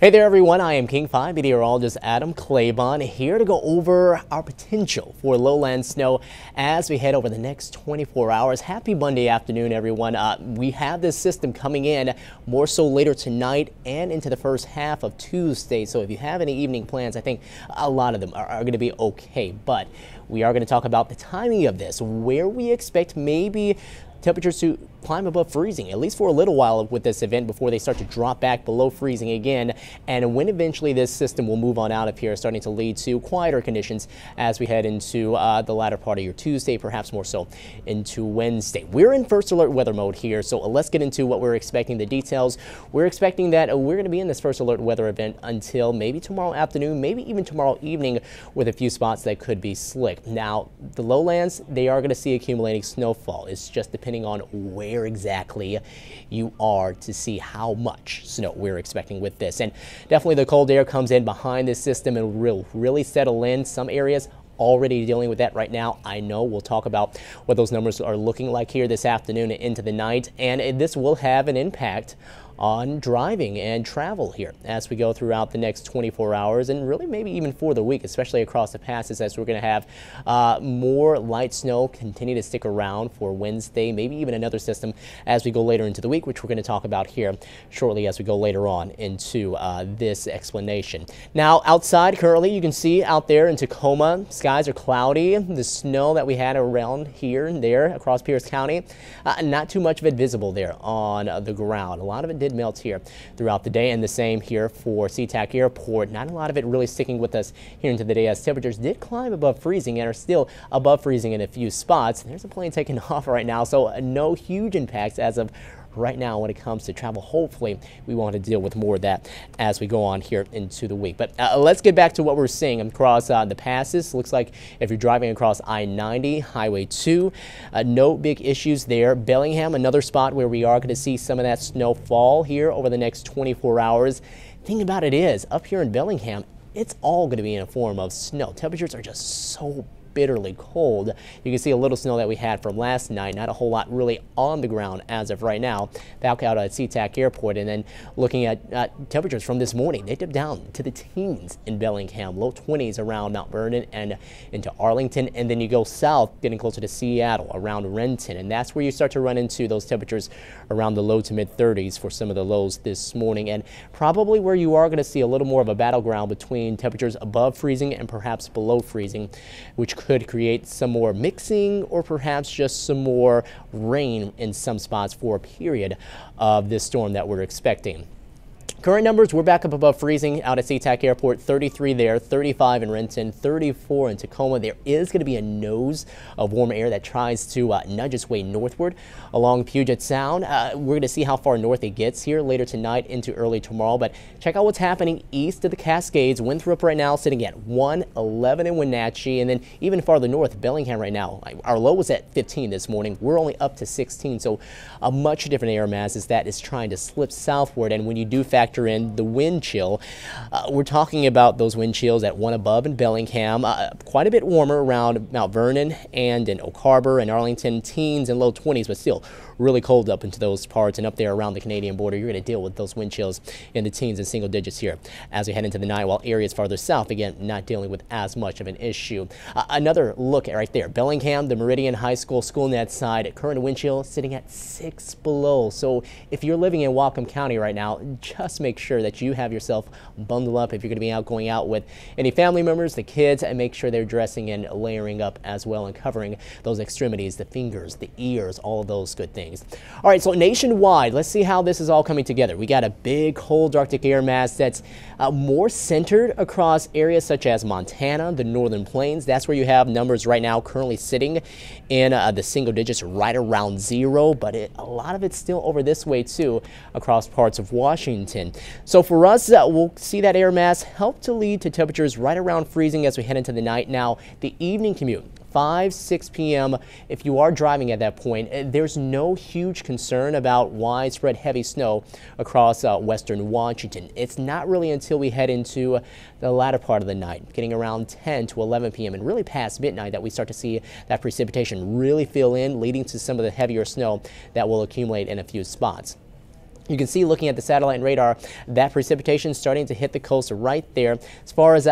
Hey there everyone, I am King 5 meteorologist Adam Claybon here to go over our potential for lowland snow as we head over the next 24 hours. Happy Monday afternoon everyone. We have this system coming in more so later tonight and into the first half of Tuesday. So if you have any evening plans, I think a lot of them are going to be okay. But we are going to talk about the timing of this, where we expect maybe temperatures to climb above freezing, at least for a little while with this event before they start to drop back below freezing again. And when eventually this system will move on out of here, starting to lead to quieter conditions as we head into the latter part of your Tuesday, perhaps more so into Wednesday. We're in first alert weather mode here, so let's get into what we're expecting, the details. We're expecting that we're going to be in this first alert weather event until maybe tomorrow afternoon, maybe even tomorrow evening, with a few spots that could be slick. Now, the lowlands, they are going to see accumulating snowfall. It's just depending on where exactly you are to see how much snow we're expecting with this. And definitely the cold air comes in behind this system and will really settle in. Some areas already dealing with that right now. I know we'll talk about what those numbers are looking like here this afternoon and into the night, and this will have an impact on driving and travel here as we go throughout the next 24 hours and really maybe even for the week, especially across the passes, as we're going to have more light snow continue to stick around for Wednesday, maybe even another system as we go later into the week, which we're going to talk about here shortly as we go later on into this explanation. Now, outside currently, you can see out there in Tacoma, skies are cloudy. The snow that we had around here and there across Pierce County, not too much of it visible there on the ground. A lot of it did melt here throughout the day, and the same here for SeaTac Airport. Not a lot of it really sticking with us here into the day as temperatures did climb above freezing and are still above freezing in a few spots. There's a plane taking off right now, so no huge impacts as of right now when it comes to travel. Hopefully we want to deal with more of that as we go on here into the week. But let's get back to what we're seeing across the passes. Looks like if you're driving across I-90, Highway 2, no big issues there. Bellingham, another spot where we are going to see some of that snow fall here over the next 24 hours. Thing about it is, up here in Bellingham, it's all going to be in a form of snow. Temperatures are just so bitterly cold. You can see a little snow that we had from last night, not a whole lot really on the ground as of right now back out at SeaTac Airport. And then looking at temperatures from this morning, they dipped down to the teens in Bellingham, low 20s around Mount Vernon and into Arlington, and then you go south getting closer to Seattle around Renton, and that's where you start to run into those temperatures around the low to mid 30s for some of the lows this morning, and probably where you are going to see a little more of a battleground between temperatures above freezing and perhaps below freezing, which could create some more mixing or perhaps just some more rain in some spots for a period of this storm that we're expecting. Current numbers, we're back up above freezing out at SeaTac Airport, 33 there, 35 in Renton, 34 in Tacoma. There is going to be a nose of warm air that tries to nudge its way northward along Puget Sound. We're going to see how far north it gets here later tonight into early tomorrow. But check out what's happening east of the Cascades. Winthrop right now sitting at 111 in Wenatchee, and then even farther north, Bellingham right now. Our low was at 15 this morning. We're only up to 16, so a much different air mass is that is trying to slip southward. And when you do factor in the wind chill, we're talking about those wind chills at 1 above in Bellingham, quite a bit warmer around Mount Vernon and in Oak Harbor and Arlington, teens and low 20s, but still really cold up into those parts, and up there around the Canadian border, you're going to deal with those wind chills in the teens and single digits here as we head into the night, while areas farther south, again, not dealing with as much of an issue. Another look at right there, Bellingham, the Meridian High School net side, current wind chill sitting at 6 below. So if you're living in Whatcom County right now, just make sure that you have yourself bundled up if you're going to be going out with any family members, the kids, and make sure they're dressing and layering up as well and covering those extremities, the fingers, the ears, all of those good things. All right, so nationwide, let's see how this is all coming together. We got a big cold Arctic air mass that's more centered across areas such as Montana, the northern plains. That's where you have numbers right now currently sitting in the single digits right around 0, but a lot of it's still over this way too across parts of Washington. So for us, we'll see that air mass help to lead to temperatures right around freezing as we head into the night. Now, the evening commute, 6 p.m. If you are driving at that point, there's no huge concern about widespread heavy snow across western Washington. It's not really until we head into the latter part of the night, getting around 10 to 11 p.m. and really past midnight, that we start to see that precipitation really fill in, leading to some of the heavier snow that will accumulate in a few spots. You can see, looking at the satellite and radar, that precipitation starting to hit the coast right there. As far as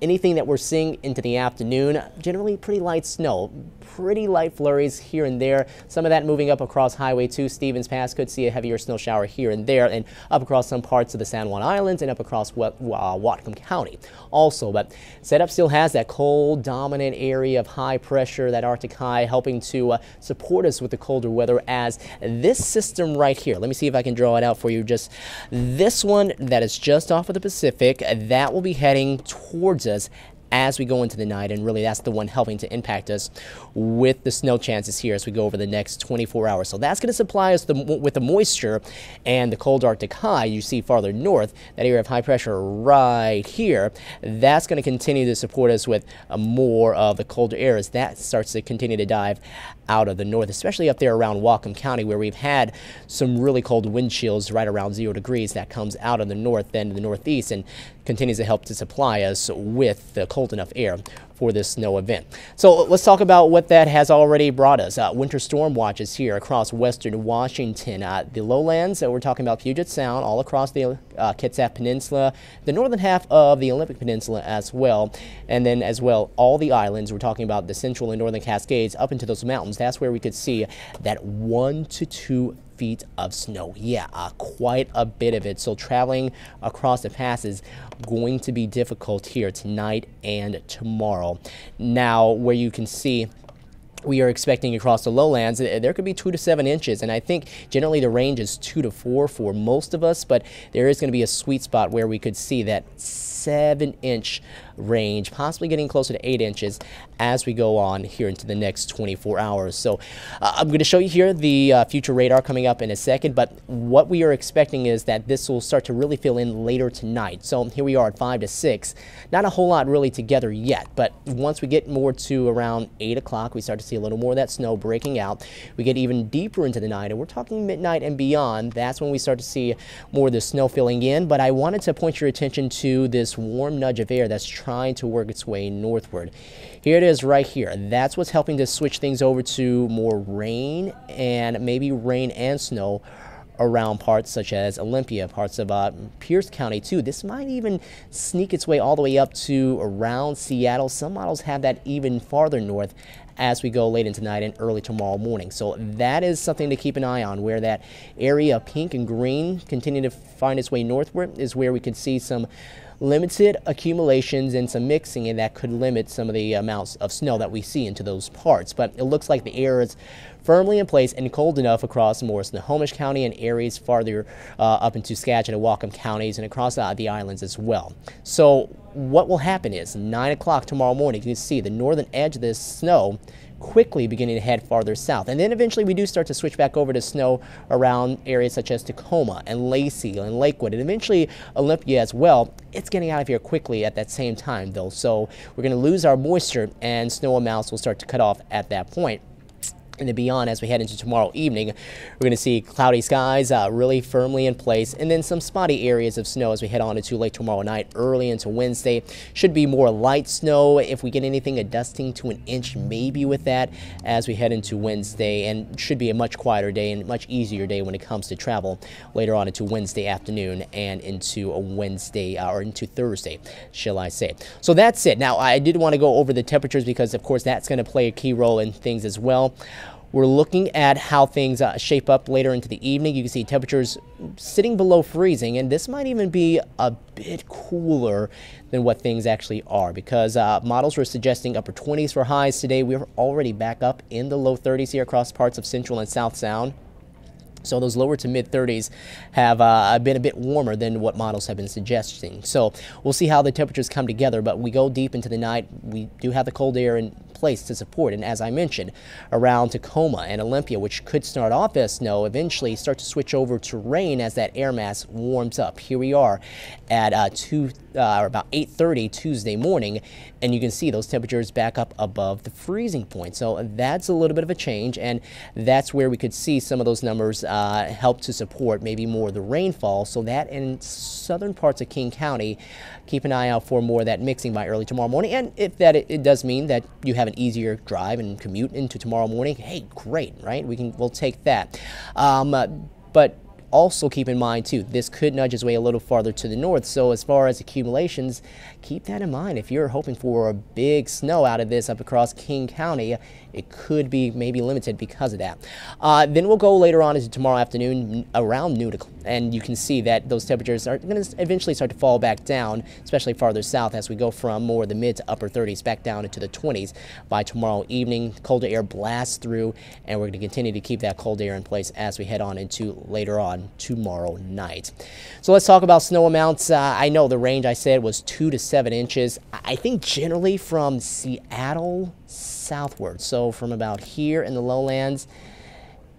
anything that we're seeing into the afternoon, generally pretty light snow, pretty light flurries here and there. Some of that moving up across Highway 2 Stevens Pass. Could see a heavier snow shower here and there, and up across some parts of the San Juan Islands and up across Whatcom County also. But setup still has that cold dominant area of high pressure, that Arctic high, helping to support us with the colder weather, as this system right here, let me see if I can draw it out for you. Just this one that is just off of the Pacific, that will be heading towards us as we go into the night, and really that's the one helping to impact us with the snow chances here as we go over the next 24 hours. So that's going to supply us with the moisture and the cold Arctic high you see farther north, that area of high pressure right here. That's going to continue to support us with more of the colder air as that starts to continue to dive out of the north, especially up there around Whatcom County, where we've had some really cold wind chills right around 0 degrees. That comes out of the north, then the northeast, and continues to help to supply us with the cold enough air for this snow event. So let's talk about what that has already brought us. Winter storm watches here across western Washington. The lowlands, we're talking about Puget Sound, all across the Kitsap Peninsula, the northern half of the Olympic Peninsula as well, and then as well all the islands. We're talking about the central and northern Cascades up into those mountains. That's where we could see that 1 to 2 feet of snow. Yeah, quite a bit of it. So traveling across the pass is going to be difficult here tonight and tomorrow. Now, where you can see we are expecting across the lowlands, there could be 2 to 7 inches, and I think generally the range is 2 to 4 for most of us, but there is going to be a sweet spot where we could see that 7-inch range, possibly getting closer to 8 inches as we go on here into the next 24 hours. So I'm going to show you here the future radar coming up in a second, but what we are expecting is that this will start to really fill in later tonight. So here we are at 5 to 6. Not a whole lot really together yet, but once we get more to around 8 o'clock, we start to see a little more of that snow breaking out. We get even deeper into the night, and we're talking midnight and beyond. That's when we start to see more of the snow filling in. But I wanted to point your attention to this warm nudge of air that's trying to work its way northward. Here it is right here. That's what's helping to switch things over to more rain, and maybe rain and snow around parts such as Olympia, parts of Pierce County too. This might even sneak its way all the way up to around Seattle. Some models have that even farther north as we go late into tonight and early tomorrow morning. So that is something to keep an eye on, where that area of pink and green continue to find its way northward is where we could see some limited accumulations and some mixing, and that could limit some of the amounts of snow that we see into those parts. But it looks like the air is firmly in place and cold enough across more Snohomish County and areas farther up into Skagit and Whatcom counties and across the islands as well. So what will happen is 9 o'clock tomorrow morning, you can see the northern edge of this snow quickly beginning to head farther south. And then eventually we do start to switch back over to snow around areas such as Tacoma and Lacey and Lakewood, and eventually Olympia as well. It's getting out of here quickly at that same time though. So we're going to lose our moisture, and snow amounts will start to cut off at that point. And then beyond, as we head into tomorrow evening, we're going to see cloudy skies really firmly in place, and then some spotty areas of snow as we head on into late tomorrow night, early into Wednesday. Should be more light snow. If we get anything, a dusting to an inch maybe with that as we head into Wednesday, and should be a much quieter day and much easier day when it comes to travel later on into Wednesday afternoon and into a Wednesday or into Thursday, shall I say. So that's it. Now, I did want to go over the temperatures because, of course, that's going to play a key role in things as well. We're looking at how things shape up later into the evening. You can see temperatures sitting below freezing, and this might even be a bit cooler than what things actually are, because models were suggesting upper 20s for highs today. We're already back up in the low 30s here across parts of Central and South Sound. So those lower to mid 30s have been a bit warmer than what models have been suggesting. So we'll see how the temperatures come together, but we go deep into the night. We do have the cold air in place to support, and as I mentioned, around Tacoma and Olympia, which could start off as snow, eventually start to switch over to rain as that air mass warms up. Here we are at about 8:30 Tuesday morning, and you can see those temperatures back up above the freezing point. So that's a little bit of a change, and that's where we could see some of those numbers help to support maybe more of the rainfall. So that in southern parts of King County, keep an eye out for more of that mixing by early tomorrow morning. And if that it does mean that you have an easier drive and commute into tomorrow morning, hey, great, right? We'll take that. But also keep in mind too, this could nudge its way a little farther to the north. So as far as accumulations, keep that in mind. If you're hoping for a big snow out of this up across King County, it could be maybe limited because of that. Then we'll go later on into tomorrow afternoon around noon, and you can see that those temperatures are going to eventually start to fall back down, especially farther south as we go from more of the mid to upper 30s back down into the 20s by tomorrow evening. Colder air blasts through, and we're going to continue to keep that cold air in place as we head on into later on tomorrow night. So let's talk about snow amounts. I know the range I said was 2 to 7 inches. I think generally from Seattle southward, so from about here in the lowlands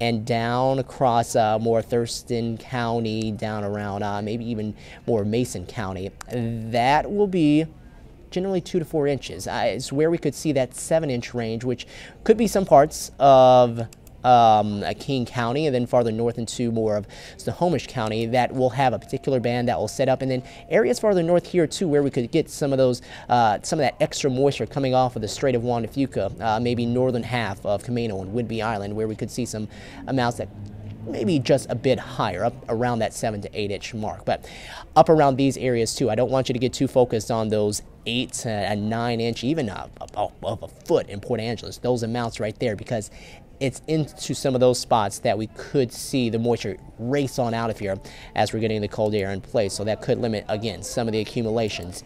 and down across more Thurston County, down around maybe even more Mason County, that will be generally 2 to 4 inches. It's where we could see that 7-inch range, which could be some parts of King County, and then farther north into more of Snohomish County that will have a particular band that will set up, and then areas farther north here too where we could get some of those some of that extra moisture coming off of the Strait of Juan de Fuca, maybe northern half of Camino and Whidbey Island, where we could see some amounts that maybe just a bit higher, up around that 7 to 8 inch mark, but up around these areas too. I don't want you to get too focused on those 8 and 9 inch, even above a foot in Port Angeles, those amounts right there, because it's into some of those spots that we could see the moisture race on out of here as we're getting the cold air in place. So that could limit, again, some of the accumulations.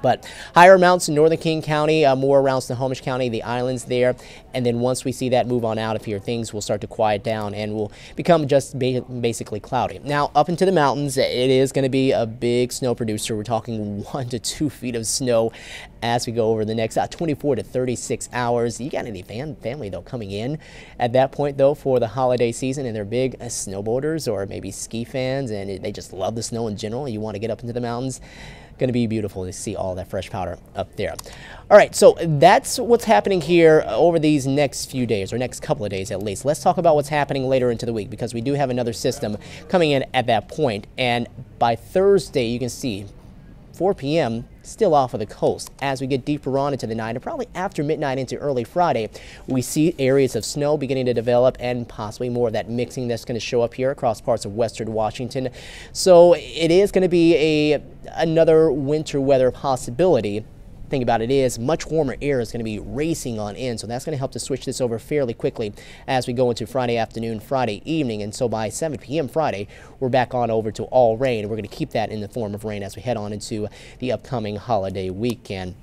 But higher amounts in northern King County, more around Snohomish County, the islands there. And then once we see that move on out of here, things will start to quiet down and will become just basically cloudy. Now, up into the mountains, it is going to be a big snow producer. We're talking 1 to 2 feet of snow as we go over the next 24 to 36 hours. You got any family, though, coming in at that point, though, for the holiday season, and they're big snowboarders or maybe ski fans, and they just love the snow in general, and you want to get up into the mountains, going to be beautiful to see all that fresh powder up there. All right, so that's what's happening here over these next few days, or next couple of days at least. Let's talk about what's happening later into the week, because we do have another system coming in at that point. And by Thursday, you can see 4 p.m. still off of the coast. As we get deeper on into the night, and probably after midnight into early Friday, we see areas of snow beginning to develop, and possibly more of that mixing that's going to show up here across parts of western Washington. So it is going to be another winter weather possibility. Thing about it is much warmer air is going to be racing on in, so that's going to help to switch this over fairly quickly as we go into Friday afternoon, Friday evening, and so by 7 p.m. Friday, we're back on over to all rain. We're going to keep that in the form of rain as we head on into the upcoming holiday weekend.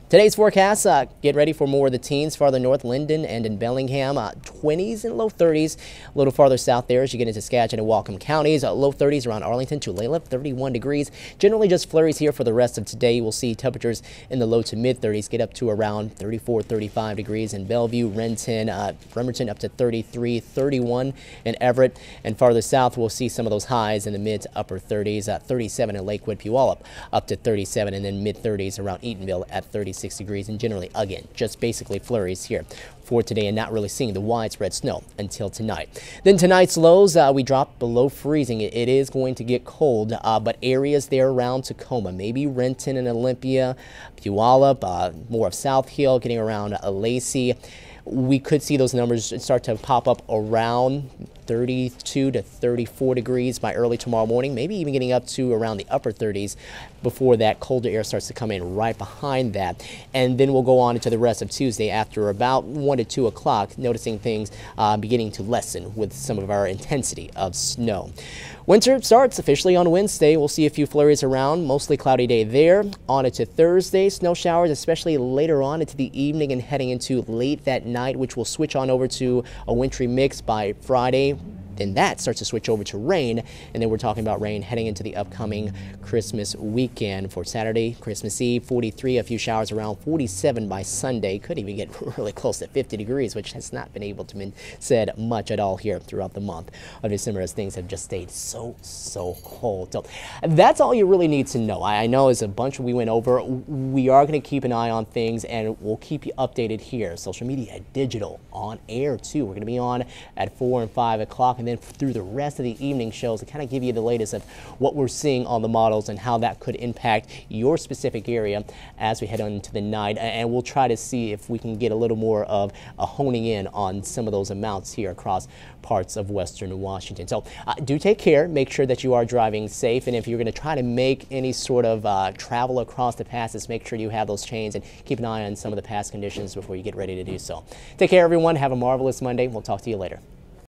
Today's forecast, get ready for more of the teens farther north, Linden and in Bellingham, 20s and low 30s. A little farther south there as you get into Skagit and Whatcom counties, low 30s around Arlington, Tulalip, 31 degrees. Generally just flurries here for the rest of today. You will see temperatures in the low to mid 30s get up to around 34, 35 degrees in Bellevue, Renton, Bremerton up to 33, 31 in Everett. And farther south, we'll see some of those highs in the mid to upper 30s, 37 in Lakewood, Puyallup up to 37, and then mid 30s around Eatonville at 36 degrees, and generally, again, just basically flurries here for today and not really seeing the widespread snow until tonight. Then tonight's lows, we drop below freezing. It is going to get cold, but areas there around Tacoma, maybe Renton and Olympia, Puyallup, more of South Hill, getting around Lacey. We could see those numbers start to pop up around 32 to 34 degrees by early tomorrow morning, maybe even getting up to around the upper 30s before that colder air starts to come in right behind that. And then we'll go on into the rest of Tuesday after about 1 to 2 o'clock, noticing things beginning to lessen with some of our intensity of snow. Winter starts officially on Wednesday. We'll see a few flurries around, mostly cloudy day there. On into Thursday, snow showers, especially later on into the evening and heading into late that night, which will switch on over to a wintry mix by Friday. Then that starts to switch over to rain, and then we're talking about rain heading into the upcoming Christmas weekend. For Saturday, Christmas Eve, 43, a few showers around 47 by Sunday. Could even get really close to 50 degrees, which has not been able to be said much at all here throughout the month of December, as things have just stayed so cold. So that's all you really need to know. I know it's a bunch we went over. We are going to keep an eye on things, and we'll keep you updated here. Social media, digital, on air too. We're going to be on at 4 and 5 o'clock, and and then through the rest of the evening shows to kind of give you the latest of what we're seeing on the models and how that could impact your specific area as we head on into the night. And we'll try to see if we can get a little more of a honing in on some of those amounts here across parts of western Washington. So do take care. Make sure that you are driving safe. And if you're going to try to make any sort of travel across the passes, make sure you have those chains and keep an eye on some of the pass conditions before you get ready to do so. Take care, everyone. Have a marvelous Monday. We'll talk to you later.